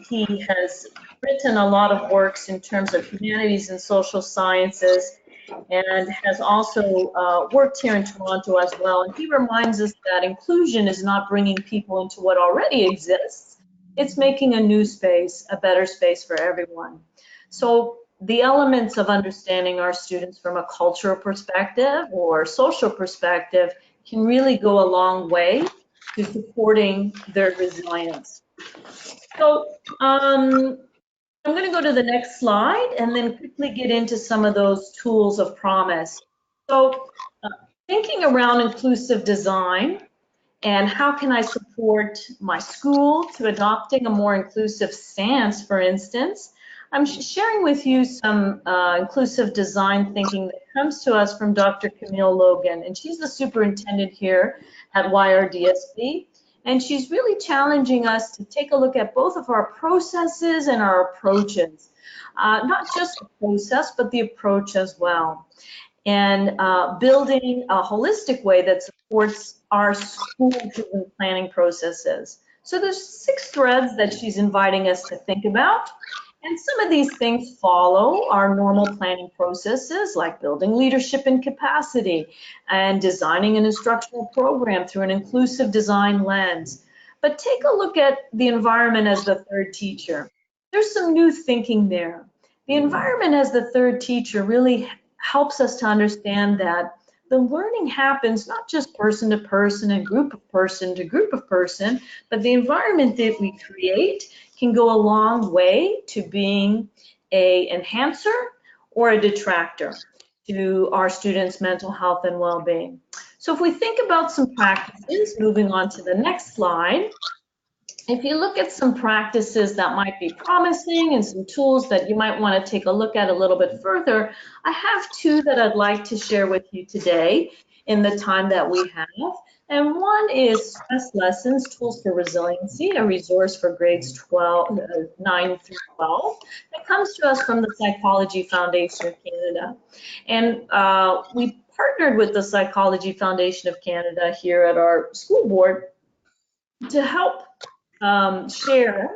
he has written a lot of works in terms of humanities and social sciences, and has also worked here in Toronto as well. And he reminds us that inclusion is not bringing people into what already exists. It's making a new space, a better space for everyone. So the elements of understanding our students from a cultural perspective or social perspective can really go a long way to supporting their resilience. So I'm going to go to the next slide and then quickly get into some of those tools of promise. So thinking around inclusive design and how can I support my school to adopting a more inclusive stance, for instance, I'm sharing with you some inclusive design thinking that comes to us from Dr. Camille Logan, and she's the superintendent here at YRDSB. And she's really challenging us to take a look at both of our processes and our approaches. not just the process, but the approach as well. And building a holistic way that supports our school-driven planning processes. So there's 6 threads that she's inviting us to think about. And some of these things follow our normal planning processes, like building leadership and capacity and designing an instructional program through an inclusive design lens. But take a look at the environment as the third teacher. There's some new thinking there. The environment as the third teacher really helps us to understand that the learning happens not just person to person and group of person to group of person, but the environment that we create can go a long way to being an enhancer or a detractor to our students' mental health and well-being. So if we think about some practices, moving on to the next slide, if you look at some practices that might be promising and some tools that you might want to take a look at a little bit further, I have 2 that I'd like to share with you today in the time that we have. And one is Stress Lessons, Tools for Resiliency, a resource for grades 9 through 12. That comes to us from the Psychology Foundation of Canada. And we partnered with the Psychology Foundation of Canada here at our school board to help share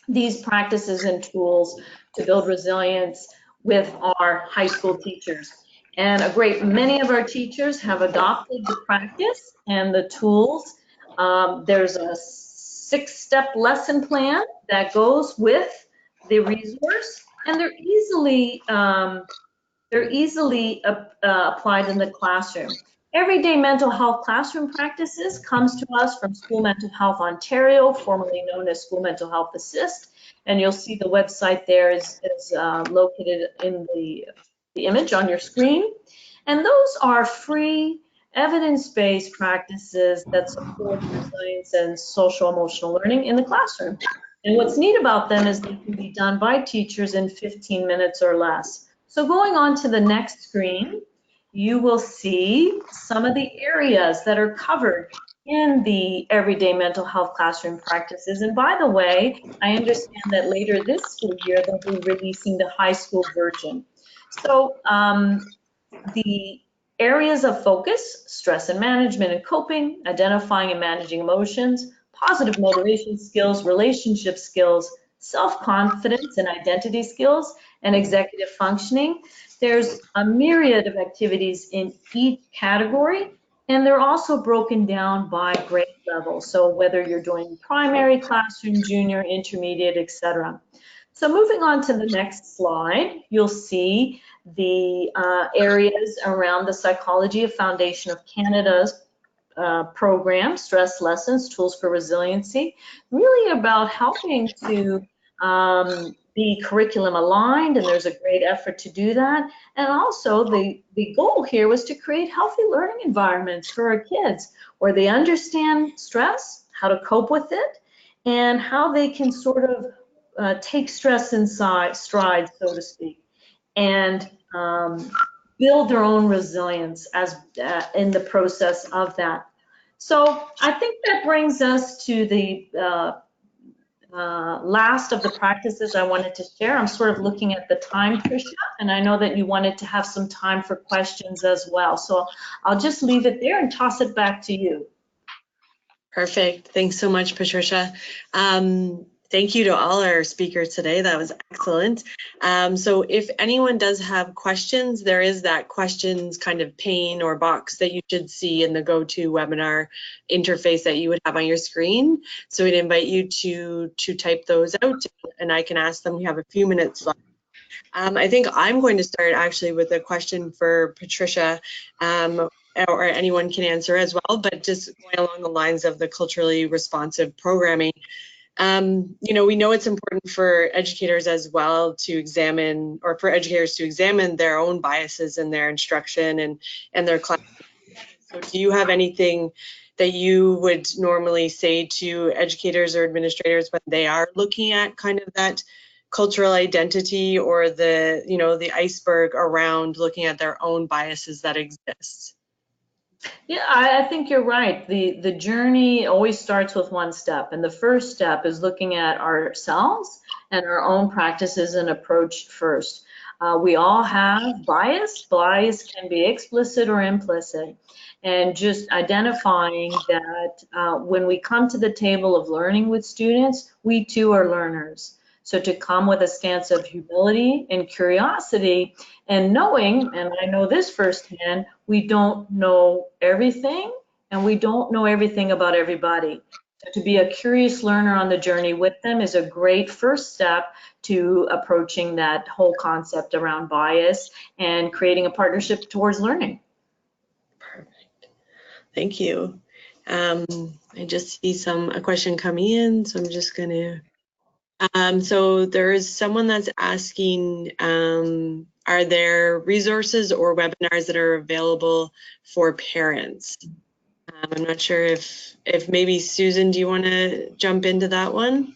these practices and tools to build resilience with our high school teachers. And a great many of our teachers have adopted the practice and the tools. There's a 6-step lesson plan that goes with the resource, and they're easily applied in the classroom. Everyday mental health classroom practices comes to us from School Mental Health Ontario, formerly known as School Mental Health Assist, and you'll see the website there is located in the image on your screen. And those are free, evidence-based practices that support resilience and social-emotional learning in the classroom. And what's neat about them is they can be done by teachers in 15 minutes or less. So going on to the next screen, you will see some of the areas that are covered in the everyday mental health classroom practices. And by the way, I understand that later this school year, they'll be releasing the high school version. So the areas of focus: stress and management and coping, identifying and managing emotions, positive motivation skills, relationship skills, self-confidence and identity skills, and executive functioning. There's a myriad of activities in each category, and they're also broken down by grade level. So whether you're doing primary, classroom, junior, intermediate, etc. So moving on to the next slide, you'll see the areas around the Psychology Foundation of Canada's program, Stress Lessons, Tools for Resiliency, really about helping to be curriculum aligned, and there's a great effort to do that. And also the goal here was to create healthy learning environments for our kids where they understand stress, how to cope with it, and how they can sort of take stress in strides, so to speak, and build their own resilience as in the process of that. So I think that brings us to the last of the practices I wanted to share. I'm sort of looking at the time, Tricia, and I know that you wanted to have some time for questions as well. So I'll just leave it there and toss it back to you. Perfect. Thanks so much, Patricia. Thank you to all our speakers today. That was excellent. So if anyone does have questions, there is that questions kind of pane or box that you should see in the GoToWebinar interface that you would have on your screen. So we'd invite you to type those out, and I can ask them. We have a few minutes left. I think I'm going to start actually with a question for Patricia, or anyone can answer as well, but just going along the lines of the culturally responsive programming. You know, we know it's important for educators as well to examine, or for educators to examine their own biases in their instruction and their class. So do you have anything that you would normally say to educators or administrators when they are looking at kind of that cultural identity, or the, you know, the iceberg around looking at their own biases that exist? Yeah, I think you're right. The journey always starts with one step, and the first step is looking at ourselves and our own practices and approach first. We all have bias. Bias can be explicit or implicit. And just identifying that when we come to the table of learning with students, we too are learners. So to come with a stance of humility and curiosity and knowing, and I know this firsthand, we don't know everything and we don't know everything about everybody. So to be a curious learner on the journey with them is a great first step to approaching that whole concept around bias and creating a partnership towards learning. Perfect. Thank you. I just see a question coming in, so I'm just going to. So there is someone that's asking, are there resources or webinars that are available for parents? I'm not sure if maybe Susan, do you want to jump into that one?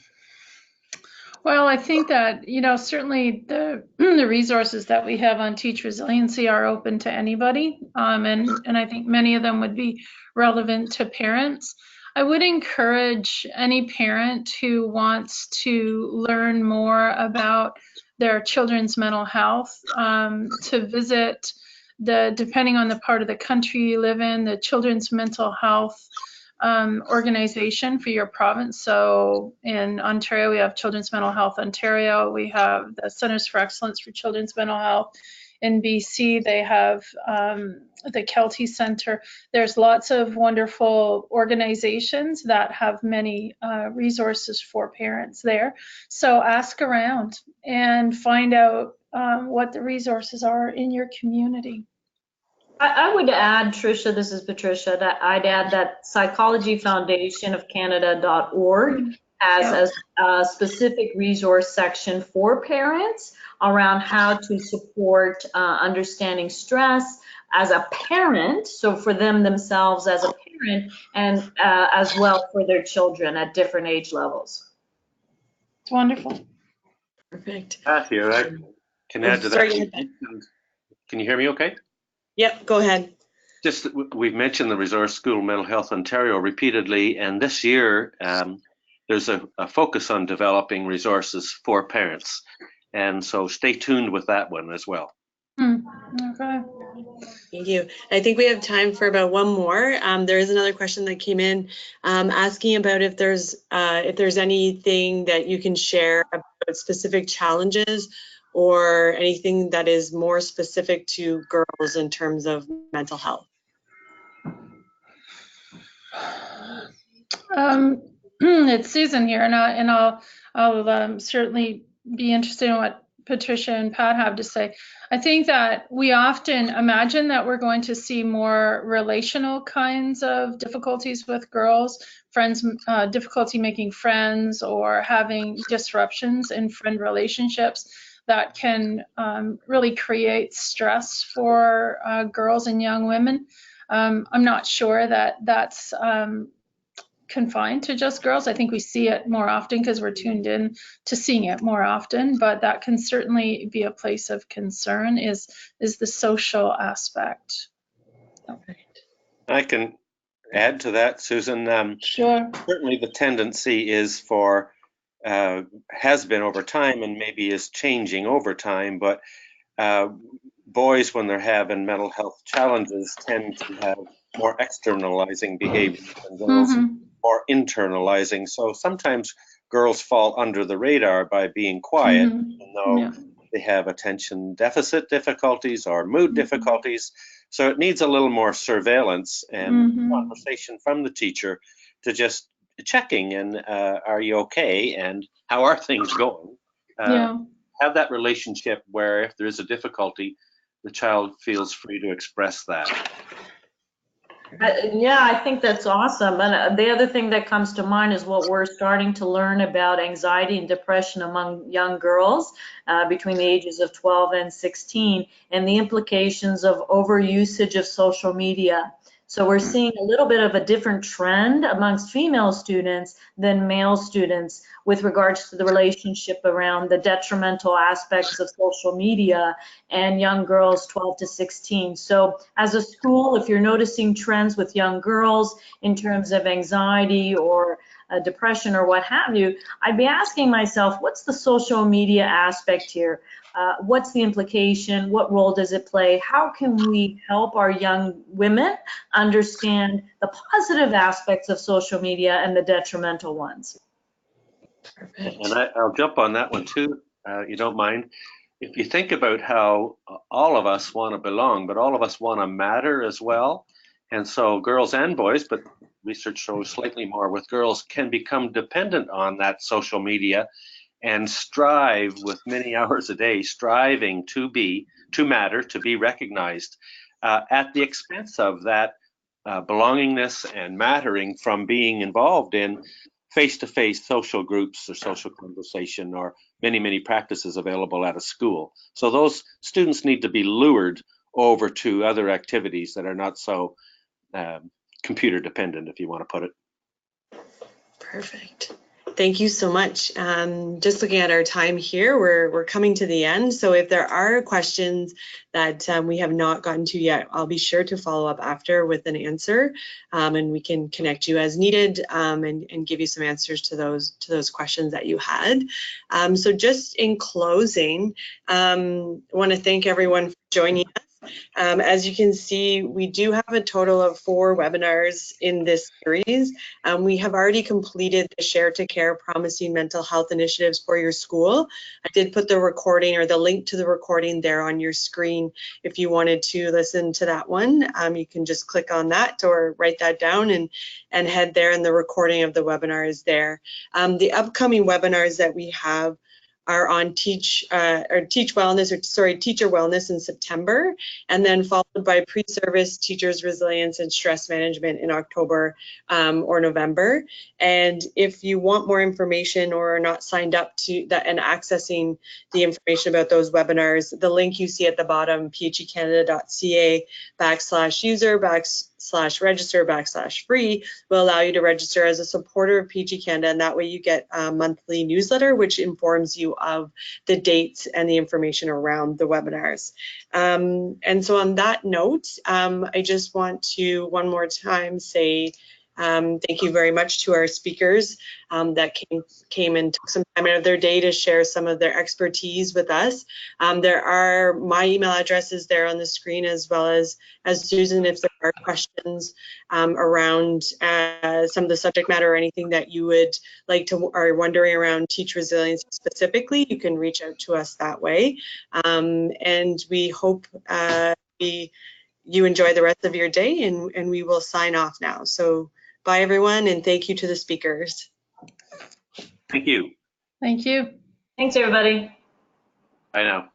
Well, I think that, certainly the resources that we have on Teach Resiliency are open to anybody, and I think many of them would be relevant to parents. I would encourage any parent who wants to learn more about their children's mental health to visit depending on the part of the country you live in, the Children's Mental Health organization for your province. So in Ontario, we have Children's Mental Health Ontario. We have the Centers for Excellence for Children's Mental Health. In BC, they have the Kelty Center. There's lots of wonderful organizations that have many resources for parents there. So ask around and find out what the resources are in your community. I would add, Tricia, this is Patricia, that I'd add that psychologyfoundationofcanada.org has a specific resource section for parents around how to support understanding stress as a parent, so for them themselves as a parent, and as well for their children at different age levels. It's wonderful. Perfect. Here, I can add to that. Can you hear me okay? Yep, go ahead. Just we've mentioned the Resource School Mental Health Ontario repeatedly, and this year there's a focus on developing resources for parents, and so stay tuned with that one as well. Okay. Thank you. I think we have time for about one more. There is another question that came in asking about if there's anything that you can share about specific challenges or anything that is more specific to girls in terms of mental health. It's Susan here, and I'll certainly be interested in what Patricia and Pat have to say. I think that we often imagine that we're going to see more relational kinds of difficulties with girls, difficulty making friends, or having disruptions in friend relationships that can really create stress for girls and young women. I'm not sure that that's confined to just girls. I think we see it more often because we're tuned in to seeing it more often, but that can certainly be a place of concern is the social aspect. I can add to that, Susan. Sure. Certainly the tendency is for, has been over time and maybe is changing over time, but boys, when they're having mental health challenges, tend to have more externalizing behavior than girls. More internalizing. So sometimes girls fall under the radar by being quiet, even though they have attention deficit difficulties or mood difficulties. So it needs a little more surveillance and conversation from the teacher to just checking and are you okay and how are things going? Have that relationship where if there is a difficulty, the child feels free to express that. Yeah, I think that's awesome. And the other thing that comes to mind is what we're starting to learn about anxiety and depression among young girls between the ages of 12 and 16 and the implications of overusage of social media. So we're seeing a little bit of a different trend amongst female students than male students with regards to the relationship around the detrimental aspects of social media and young girls 12 to 16. So as a school, if you're noticing trends with young girls in terms of anxiety or depression or what have you, I'd be asking myself, what's the social media aspect here? What's the implication? What role does it play? How can we help our young women understand the positive aspects of social media and the detrimental ones? Perfect. And I'll jump on that one too, you don't mind. If you think about how all of us want to belong, but all of us want to matter as well. And so girls and boys, but research shows slightly more with girls, can become dependent on that social media and strive with many hours a day, striving to matter, to be recognized, at the expense of that belongingness and mattering from being involved in face-to-face social groups or social conversation or many practices available at a school. So those students need to be lured over to other activities that are not so computer dependent, if you want to put it. Perfect. Thank you so much. Just looking at our time here, we're coming to the end. So if there are questions that we have not gotten to yet, I'll be sure to follow up after with an answer, and we can connect you as needed, and give you some answers to those questions that you had. So just in closing, I want to thank everyone for joining us. As you can see, we do have a total of 4 webinars in this series. We have already completed the Share to Care Promising Mental Health Initiatives for your school. I did put the recording or the link to the recording there on your screen. If you wanted to listen to that one, you can just click on that or write that down and head there, and the recording of the webinar is there. The upcoming webinars that we have are on teacher wellness in September, and then followed by pre-service teachers resilience and stress management in October or November. And if you want more information or are not signed up to that and accessing the information about those webinars, the link you see at the bottom, phecanada.ca/user/register/free, will allow you to register as a supporter of PG Canada, and that way you get a monthly newsletter which informs you of the dates and the information around the webinars. And so on that note, I just want to one more time say thank you very much to our speakers that came and took some time out of their day to share some of their expertise with us. There are my email addresses there on the screen, as well as Susan, if there are questions around some of the subject matter or anything that you would like to are wondering around Teach Resiliency specifically, you can reach out to us that way. And we hope you enjoy the rest of your day, and we will sign off now. So bye everyone, and thank you to the speakers. Thank you. Thank you. Thanks, everybody. Bye now.